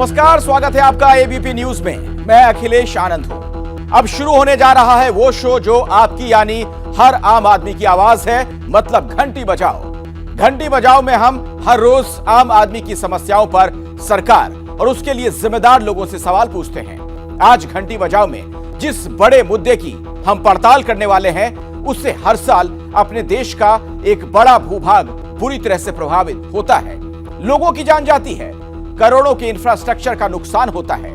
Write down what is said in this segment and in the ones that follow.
नमस्कार, स्वागत है आपका एबीपी न्यूज में। मैं अखिलेश आनंद हूं। अब शुरू होने जा रहा है वो शो जो आपकी यानी हर आम आदमी की आवाज है, मतलब घंटी बजाओ। घंटी बजाओ में हम हर रोज आम आदमी की समस्याओं पर सरकार और उसके लिए जिम्मेदार लोगों से सवाल पूछते हैं। आज घंटी बजाओ में जिस बड़े मुद्दे की हम पड़ताल करने वाले हैं, उससे हर साल अपने देश का एक बड़ा भूभाग बुरी तरह से प्रभावित होता है। लोगों की जान जाती है, करोड़ों के इंफ्रास्ट्रक्चर का नुकसान होता है।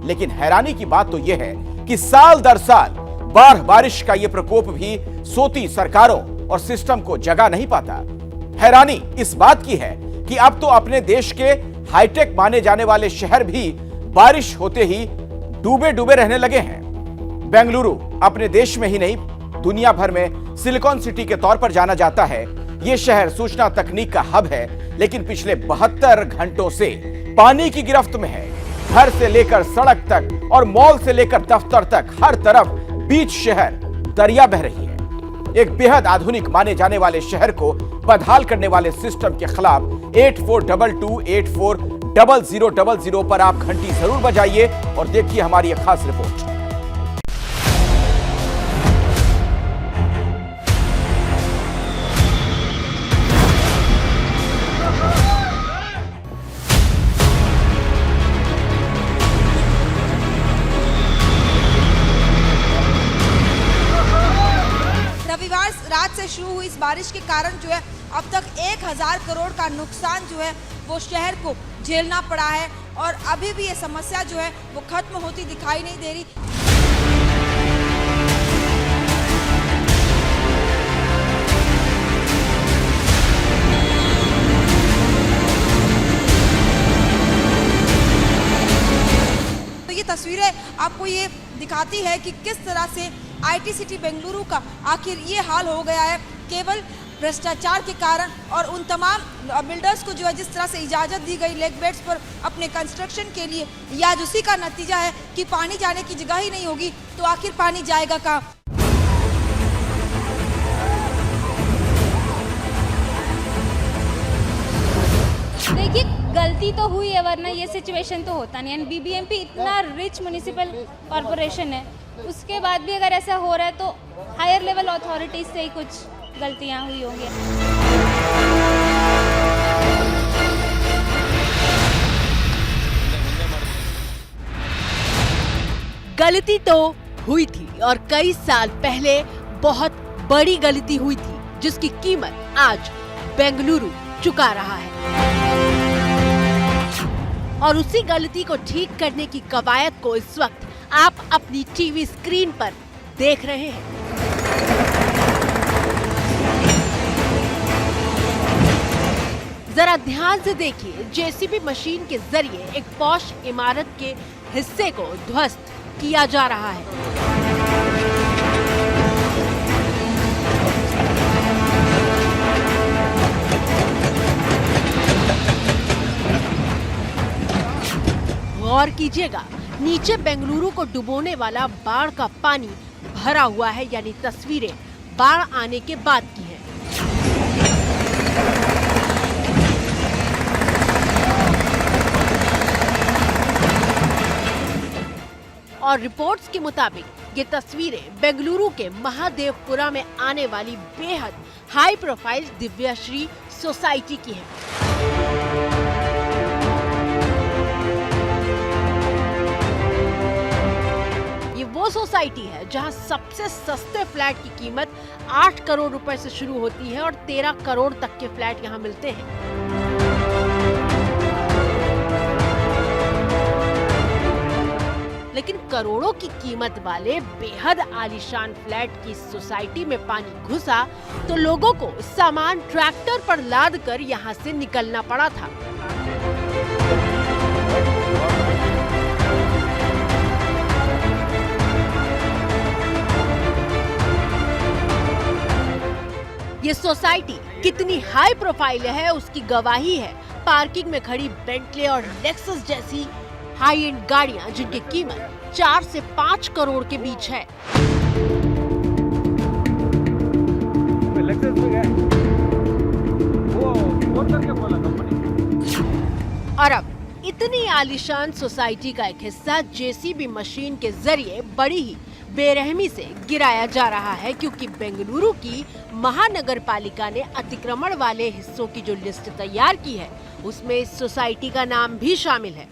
लेकिन हैरानी की बात तो यह है कि साल दर साल बाढ़ बारिश का यह प्रकोप भी सोती सरकारों और सिस्टम को जगा नहीं पाता। हैरानी इस बात की है कि अब तो अपने देश के हाईटेक माने जाने वाले शहर भी बारिश होते ही डूबे डूबे रहने लगे हैं। बेंगलुरु अपने देश में ही नहीं, दुनिया भर में सिलिकॉन सिटी के तौर पर जाना जाता है। यह शहर सूचना तकनीक का हब है, लेकिन पिछले 72 घंटों से पानी की गिरफ्त में है। घर से लेकर सड़क तक और मॉल से लेकर दफ्तर तक हर तरफ बीच शहर दरिया बह रही है। एक बेहद आधुनिक माने जाने वाले शहर को बदहाल करने वाले सिस्टम के खिलाफ 8422840000 पर आप घंटी जरूर बजाइए और देखिए हमारी एक खास रिपोर्ट। रात से शुरू हुई इस बारिश के कारण जो है अब तक 1000 करोड़ का नुकसान जो है वो शहर को झेलना पड़ा है और अभी भी ये समस्या जो है वो खत्म होती दिखाई नहीं दे रही। तो ये तस्वीरें आपको ये दिखाती है कि किस तरह से आईटी सिटी बेंगलुरु का आखिर ये हाल हो गया है, केवल भ्रष्टाचार के कारण और उन तमाम बिल्डर्स को जो है जिस तरह से इजाज़त दी गई लेक बेड्स पर अपने कंस्ट्रक्शन के लिए, या उसी का नतीजा है कि पानी जाने की जगह ही नहीं होगी तो आखिर पानी जाएगा कहाँ। देखिए, गलती तो हुई है, वरना ये सिचुएशन तो होता नहीं। एंड बीबीएमपी इतना रिच म्युनिसिपल कॉरपोरेशन है, उसके बाद भी अगर ऐसा हो रहा है तो हायर लेवल अथॉरिटीज से ही कुछ गलतियां हुई होंगी। गलती तो हुई थी और कई साल पहले बहुत बड़ी गलती हुई थी, जिसकी कीमत आज बेंगलुरु चुका रहा है। और उसी गलती को ठीक करने की कवायद को इस वक्त आप अपनी टीवी स्क्रीन पर देख रहे हैं। जरा ध्यान से देखिए, जेसीबी मशीन के जरिए एक पॉश इमारत के हिस्से को ध्वस्त किया जा रहा है। गौर कीजिएगा, नीचे बेंगलुरु को डुबोने वाला बाढ़ का पानी भरा हुआ है, यानी तस्वीरें बाढ़ आने के बाद की हैं। और रिपोर्ट्स के मुताबिक ये तस्वीरें बेंगलुरु के महादेवपुरा में आने वाली बेहद हाई प्रोफाइल दिव्याश्री सोसाइटी की है। वो सोसाइटी है जहां सबसे सस्ते फ्लैट की कीमत 8 करोड़ रुपए से शुरू होती है और 13 करोड़ तक के फ्लैट यहां मिलते हैं। लेकिन करोड़ों की कीमत वाले बेहद आलीशान फ्लैट की सोसाइटी में पानी घुसा तो लोगों को सामान ट्रैक्टर पर लाद कर यहां से निकलना पड़ा था। ये सोसाइटी कितनी हाई प्रोफाइल है उसकी गवाही है पार्किंग में खड़ी बेंटले और लेक्सस जैसी हाई एंड गाड़ियां, जिनकी कीमत 4 से 5 करोड़ के बीच है। और अब इतनी आलीशान सोसाइटी का एक हिस्सा जेसीबी मशीन के जरिए बड़ी ही बेरहमी से गिराया जा रहा है, क्योंकि बेंगलुरु की महानगर पालिका ने अतिक्रमण वाले हिस्सों की जो लिस्ट तैयार की है उसमें इस सोसाइटी का नाम भी शामिल है।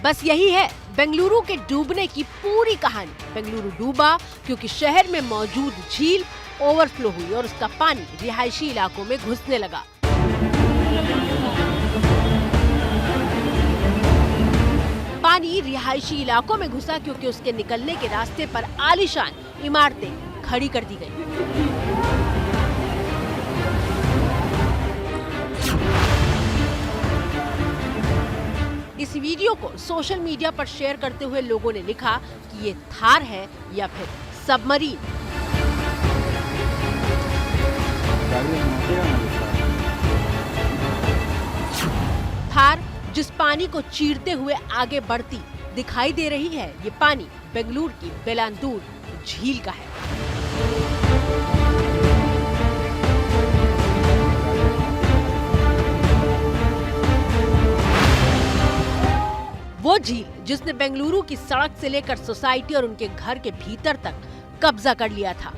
बस यही है बेंगलुरु के डूबने की पूरी कहानी। बेंगलुरु डूबा क्योंकि शहर में मौजूद झील ओवरफ्लो हुई और उसका पानी रिहायशी इलाकों में घुसने लगा। पानी रिहायशी इलाकों में घुसा क्योंकि उसके निकलने के रास्ते पर आलीशान इमारतें खड़ी कर दी गई। इस वीडियो को सोशल मीडिया पर शेयर करते हुए लोगों ने लिखा कि ये थार है या फिर सबमरीन। थार जिस पानी को चीरते हुए आगे बढ़ती दिखाई दे रही है, ये पानी बेंगलुरु की बेलांदूर झील का है। वो झील जिसने बेंगलुरु की सड़क से लेकर सोसाइटी और उनके घर के भीतर तक कब्जा कर लिया था।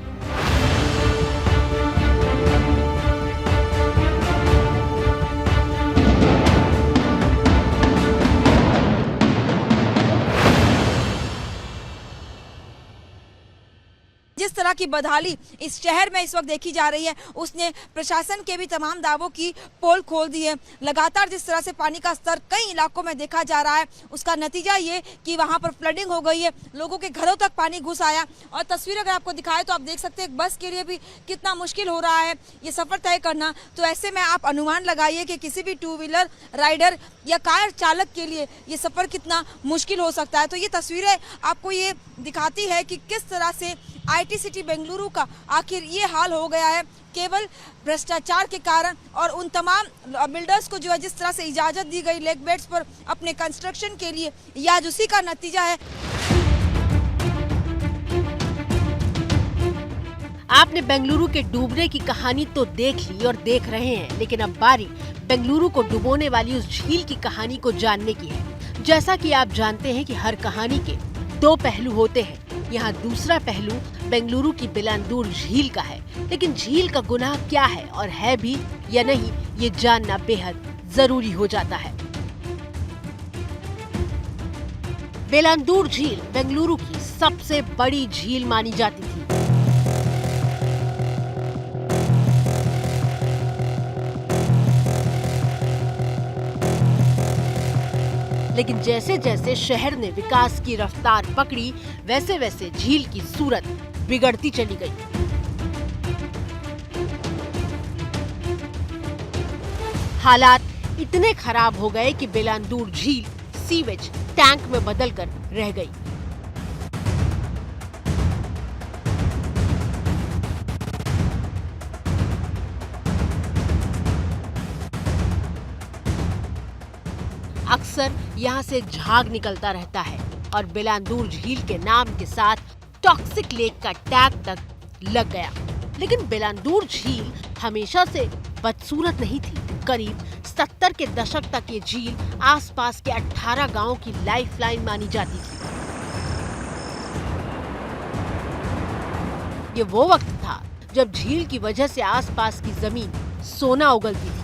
जिस तरह की बदहाली इस शहर में इस वक्त देखी जा रही है, उसने प्रशासन के भी तमाम दावों की पोल खोल दी है। लगातार जिस तरह से पानी का स्तर कई इलाकों में देखा जा रहा है, उसका नतीजा ये कि वहां पर फ्लडिंग हो गई है, लोगों के घरों तक पानी घुस आया। और तस्वीर अगर आपको दिखाए तो आप देख सकते हैं बस के लिए भी कितना मुश्किल हो रहा है ये सफर तय करना। तो ऐसे में आप अनुमान लगाइए कि किसी भी टू व्हीलर राइडर या कार चालक के लिए ये सफर कितना मुश्किल हो सकता है। तो ये तस्वीरें आपको ये दिखाती है कि किस तरह से आईटी सिटी बेंगलुरु का आखिर ये हाल हो गया है, केवल भ्रष्टाचार के कारण। और उन तमाम बिल्डर्स को जो है जिस तरह से इजाजत दी गई लेक बेड्स पर अपने कंस्ट्रक्शन के लिए, या उसी का नतीजा है। आपने बेंगलुरु के डूबने की कहानी तो देख ली और देख रहे हैं, लेकिन अब बारी बेंगलुरु को डुबोने वाली उस झील की कहानी को जानने की है। जैसा कि आप जानते हैं कि हर कहानी के दो पहलू होते हैं। यहाँ दूसरा पहलू बेंगलुरु की बेलांदूर झील का है, लेकिन झील का गुनाह क्या है और है भी या नहीं, ये जानना बेहद जरूरी हो जाता है। बेलांदूर झील बेंगलुरु की सबसे बड़ी झील मानी जाती थी। लेकिन जैसे जैसे शहर ने विकास की रफ्तार पकड़ी, वैसे वैसे झील की सूरत बिगड़ती चली गई। हालात इतने खराब हो गए कि बेलांदूर झील सीवेज टैंक में बदलकर रह गई। अक्सर यहाँ से झाग निकलता रहता है और बेलांदूर झील के नाम के साथ टॉक्सिक लेक का टैग तक लग गया। लेकिन बेलांदूर झील हमेशा से बदसूरत नहीं थी। करीब 70 के दशक तक ये झील आसपास के 18 गांवों की लाइफलाइन मानी जाती थी। ये वो वक्त था जब झील की वजह से आसपास की जमीन सोना उगलती थी।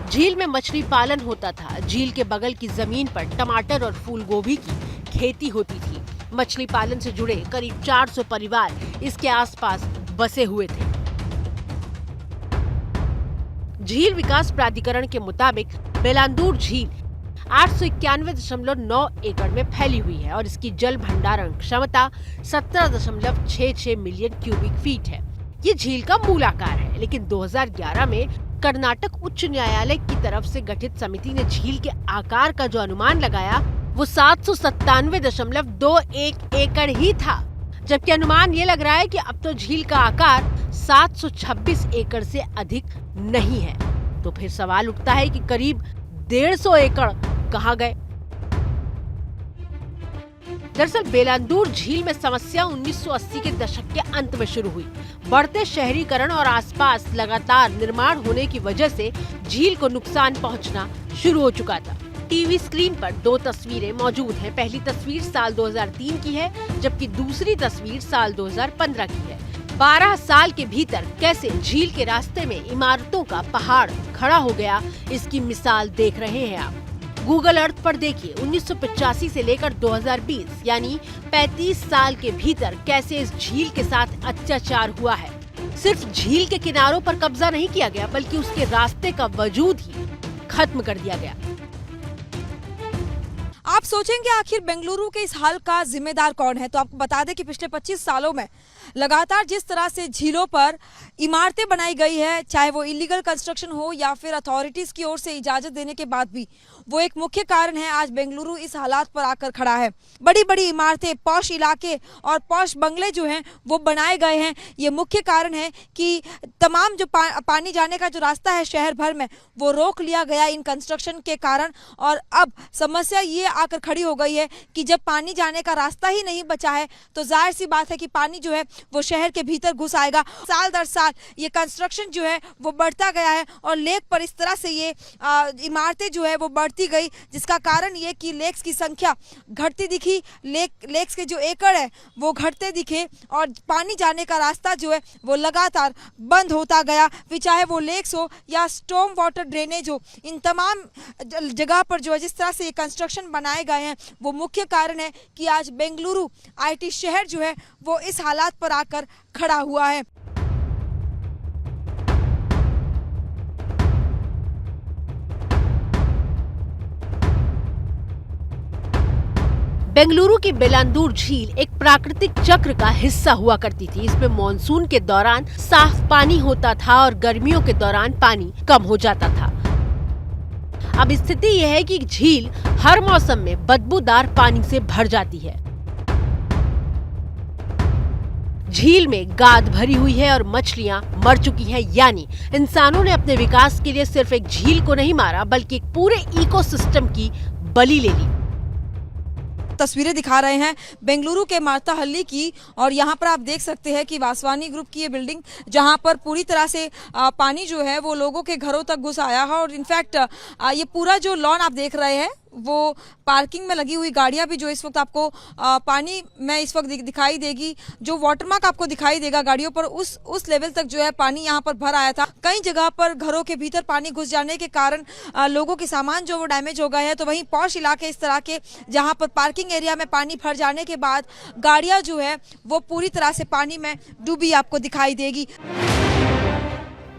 झील में मछली पालन होता था। झील के बगल की जमीन पर टमाटर और फूल गोभी की खेती होती थी। मछली पालन से जुड़े करीब 400 परिवार इसके आसपास बसे हुए थे। झील विकास प्राधिकरण के मुताबिक बेलांदूर झील 891.9 एकड़ में फैली हुई है और इसकी जल भंडारण क्षमता 17.66 मिलियन क्यूबिक फीट है। ये झील का मूल आकार है, लेकिन 2011 में कर्नाटक उच्च न्यायालय की तरफ से गठित समिति ने झील के आकार का जो अनुमान लगाया वो 797.21 एकड़ ही था, जबकि अनुमान ये लग रहा है कि अब तो झील का आकार 726 एकड़ से अधिक नहीं है। तो फिर सवाल उठता है कि करीब 150 एकड़ कहां गए? दरअसल बेलांदूर झील में समस्या 1980 के दशक के अंत में शुरू हुई। बढ़ते शहरीकरण और आसपास लगातार निर्माण होने की वजह से झील को नुकसान पहुंचना शुरू हो चुका था। टीवी स्क्रीन पर 2 तस्वीरें मौजूद हैं। पहली तस्वीर साल 2003 की है, जबकि दूसरी तस्वीर साल 2015 की है। 12 साल के भीतर कैसे झील के रास्ते में इमारतों का पहाड़ खड़ा हो गया, इसकी मिसाल देख रहे हैं आप। गूगल अर्थ पर देखिए 1985 से लेकर 2020 यानी 35 साल के भीतर कैसे इस झील के साथ अत्याचार हुआ है। सिर्फ झील के किनारों पर कब्जा नहीं किया गया, बल्कि उसके रास्ते का वजूद ही खत्म कर दिया गया। आप सोचेंगे आखिर बेंगलुरु के इस हाल का जिम्मेदार कौन है, तो आपको बता दें कि पिछले 25 सालों में लगातार जिस तरह से झीलों पर इमारतें बनाई गई है, चाहे वो इलीगल कंस्ट्रक्शन हो या फिर अथॉरिटीज की ओर से इजाजत देने के बाद भी, वो एक मुख्य कारण है आज बेंगलुरु इस हालात पर आकर खड़ा है। बड़ी बड़ी इमारतें, पॉश इलाके और पॉश बंगले जो हैं वो बनाए गए हैं। ये मुख्य कारण है कि तमाम जो पानी जाने का जो रास्ता है शहर भर में, वो रोक लिया गया इन कंस्ट्रक्शन के कारण। और अब समस्या ये आकर खड़ी हो गई है कि जब पानी जाने का रास्ता ही नहीं बचा है, तो जाहिर सी बात है कि पानी जो है वो शहर के भीतर घुस आएगा। साल दर साल ये कंस्ट्रक्शन जो है वो बढ़ता गया है और लेक पर इस तरह से ये इमारतें जो है वो बढ़ती गई, जिसका कारण ये कि लेक्स की संख्या घटती दिखी, लेक्स के जो एकड़ है वो घटते दिखे और पानी जाने का रास्ता जो है वो लगातार बंद होता गया। फिर चाहे वो लेक्स हो या स्टॉर्म वाटर ड्रेनेज हो, इन तमाम जगह पर जो है जिस तरह से ये कंस्ट्रक्शन बनाए गए हैं, वो मुख्य कारण है कि आज बेंगलुरु IT शहर जो है वो इस हालात पर आकर खड़ा हुआ है। बेंगलुरु की बेलांदूर झील एक प्राकृतिक चक्र का हिस्सा हुआ करती थी। इसमें मॉनसून के दौरान साफ पानी होता था और गर्मियों के दौरान पानी कम हो जाता था। अब स्थिति यह है कि झील हर मौसम में बदबूदार पानी से भर जाती है। झील में गाद भरी हुई है और मछलियां मर चुकी हैं, यानी इंसानों ने अपने विकास के लिए सिर्फ एक झील को नहीं मारा, बल्कि एक पूरे इकोसिस्टम की बलि ले ली। तस्वीरें दिखा रहे हैं बेंगलुरु के मार्ताहल्ली की, और यहाँ पर आप देख सकते हैं कि वासवानी ग्रुप की ये बिल्डिंग, जहाँ पर पूरी तरह से पानी जो है वो लोगों के घरों तक घुस आया है। और इनफैक्ट ये पूरा जो लॉन आप देख रहे हैं वो पार्किंग में लगी हुई गाड़ियां भी जो इस वक्त आपको पानी में इस वक्त दिखाई देगी, जो वाटरमार्क आपको दिखाई देगा गाड़ियों पर, उस लेवल तक जो है पानी यहाँ पर भर आया था। कई जगह पर घरों के भीतर पानी घुस जाने के कारण लोगों के सामान जो वो डैमेज हो गए हैं। तो वहीं पॉश इलाके इस तरह के जहाँ पर पार्किंग एरिया में पानी भर जाने के बाद गाड़ियाँ जो है वो पूरी तरह से पानी में डूबी आपको दिखाई देगी।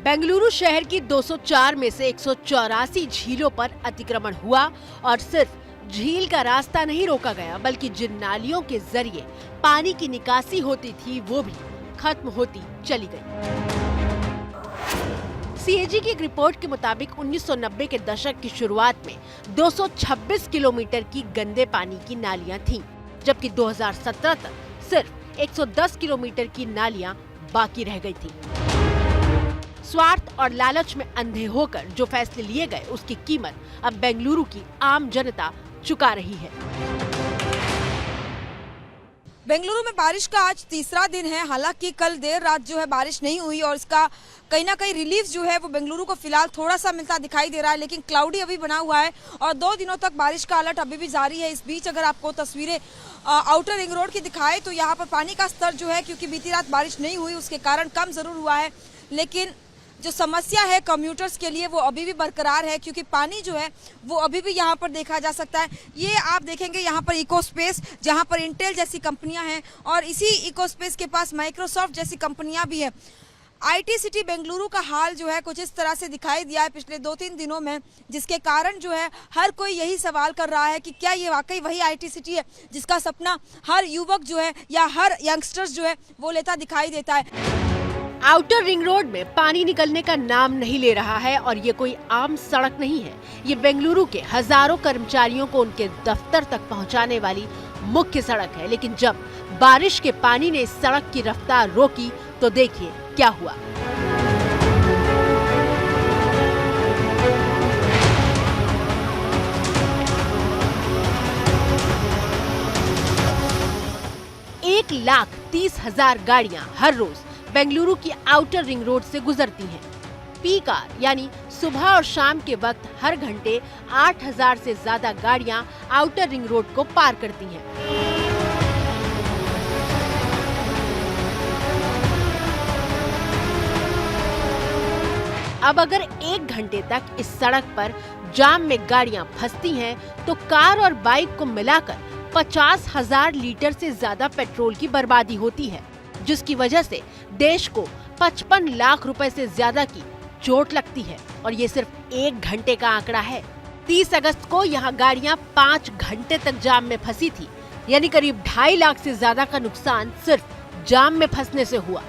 बेंगलुरु शहर की 204 में से 184 झीलों पर अतिक्रमण हुआ और सिर्फ झील का रास्ता नहीं रोका गया, बल्कि जिन नालियों के जरिए पानी की निकासी होती थी वो भी खत्म होती चली गई। CAG की एक रिपोर्ट के मुताबिक 1990 के दशक की शुरुआत में 226 किलोमीटर की गंदे पानी की नालियां थीं, जबकि 2017 तक सिर्फ 110 किलोमीटर की नालियां बाकी रह गई थीं। स्वार्थ और लालच में अंधे होकर जो फैसले लिए गए, उसकी कीमत अब बेंगलुरु की आम जनता चुका रही है। बेंगलुरु में बारिश का आज तीसरा दिन है। हालांकि कल देर रात जो है बारिश नहीं हुई और इसका कहीं ना कहीं रिलीफ जो है वो बेंगलुरु को फिलहाल थोड़ा सा मिलता दिखाई दे रहा है, लेकिन क्लाउडी अभी बना हुआ है और 2 दिनों तक बारिश का अलर्ट अभी भी जारी है। इस बीच अगर आपको तस्वीरें आउटर रिंग रोड की दिखाए तो यहाँ पर पानी का स्तर जो है, क्योंकि बीती रात बारिश नहीं हुई उसके कारण कम जरूर हुआ है, लेकिन जो समस्या है कम्यूटर्स के लिए वो अभी भी बरकरार है, क्योंकि पानी जो है वो अभी भी यहाँ पर देखा जा सकता है। ये आप देखेंगे यहाँ पर इको स्पेस, जहाँ पर इंटेल जैसी कंपनियाँ हैं और इसी इको स्पेस के पास माइक्रोसॉफ्ट जैसी कंपनियाँ भी हैं। IT सिटी बेंगलुरु का हाल जो है कुछ इस तरह से दिखाई दिया है पिछले 2-3 दिनों में, जिसके कारण जो है हर कोई यही सवाल कर रहा है कि क्या ये वाकई वही IT सिटी है जिसका सपना हर युवक जो है या हर यंगस्टर्स जो है वो लेता दिखाई देता है। आउटर रिंग रोड में पानी निकलने का नाम नहीं ले रहा है और ये कोई आम सड़क नहीं है। ये बेंगलुरु के हजारों कर्मचारियों को उनके दफ्तर तक पहुंचाने वाली मुख्य सड़क है, लेकिन जब बारिश के पानी ने इस सड़क की रफ्तार रोकी तो देखिए क्या हुआ। 1,30,000 गाड़ियां हर रोज बेंगलुरु की आउटर रिंग रोड से गुजरती हैं। पीक आवर यानी सुबह और शाम के वक्त हर घंटे 8,000 से ज्यादा गाड़ियां आउटर रिंग रोड को पार करती हैं। अब अगर 1 घंटे तक इस सड़क पर जाम में गाड़ियां फंसती हैं, तो कार और बाइक को मिलाकर 50,000 लीटर से ज्यादा पेट्रोल की बर्बादी होती है, जिसकी वजह से देश को 55 लाख रुपए से ज्यादा की चोट लगती है। और ये सिर्फ 1 घंटे का आंकड़ा है। 30 अगस्त को यहाँ गाड़ियां 5 घंटे तक जाम में फंसी थी, यानी करीब 2.5 लाख से ज्यादा का नुकसान सिर्फ जाम में फंसने से हुआ।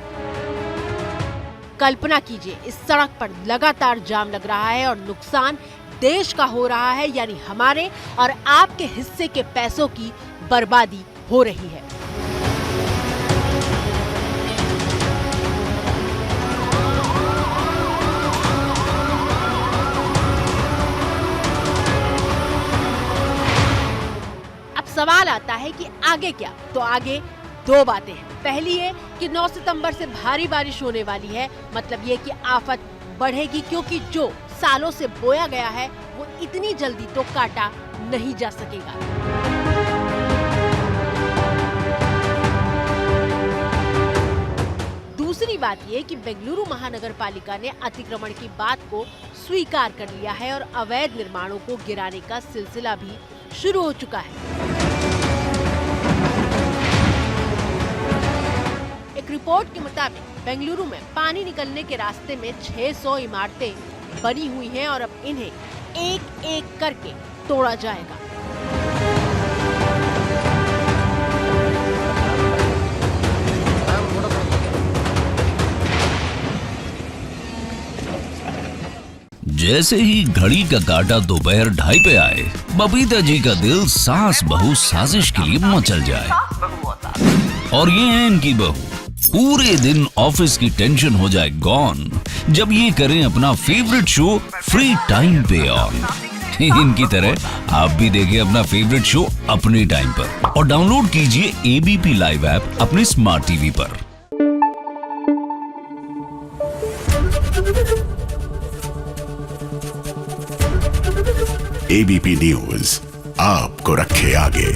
कल्पना कीजिए, इस सड़क पर लगातार जाम लग रहा है और नुकसान देश का हो रहा है, यानी हमारे और आपके हिस्से के पैसों की बर्बादी हो रही है। अब सवाल आता है कि आगे क्या? तो आगे 2 बातें हैं। पहली है कि 9 सितंबर से भारी बारिश होने वाली है, मतलब ये कि आफत बढ़ेगी, क्योंकि जो सालों से बोया गया है वो इतनी जल्दी तो काटा नहीं जा सकेगा। दूसरी बात ये कि बेंगलुरु महानगर पालिका ने अतिक्रमण की बात को स्वीकार कर लिया है और अवैध निर्माणों को गिराने का सिलसिला भी शुरू हो चुका है। एक रिपोर्ट के मुताबिक बेंगलुरु में पानी निकलने के रास्ते में 600 इमारतें बनी हुई हैं और अब इन्हें एक एक करके तोड़ा जाएगा। जैसे ही घड़ी का काटा दोपहर 2:30 पे आए, बबीता जी का दिल सास बहू साजिश के लिए मचल जाए। और ये है इनकी बहू, पूरे दिन ऑफिस की टेंशन हो जाए गॉन जब ये करें अपना फेवरेट शो फ्री टाइम पे ऑन। इनकी तरह आप भी देखें अपना फेवरेट शो अपने टाइम पर और डाउनलोड कीजिए एबीपी लाइव ऐप अपने स्मार्ट टीवी पर। एबीपी न्यूज आपको रखे आगे।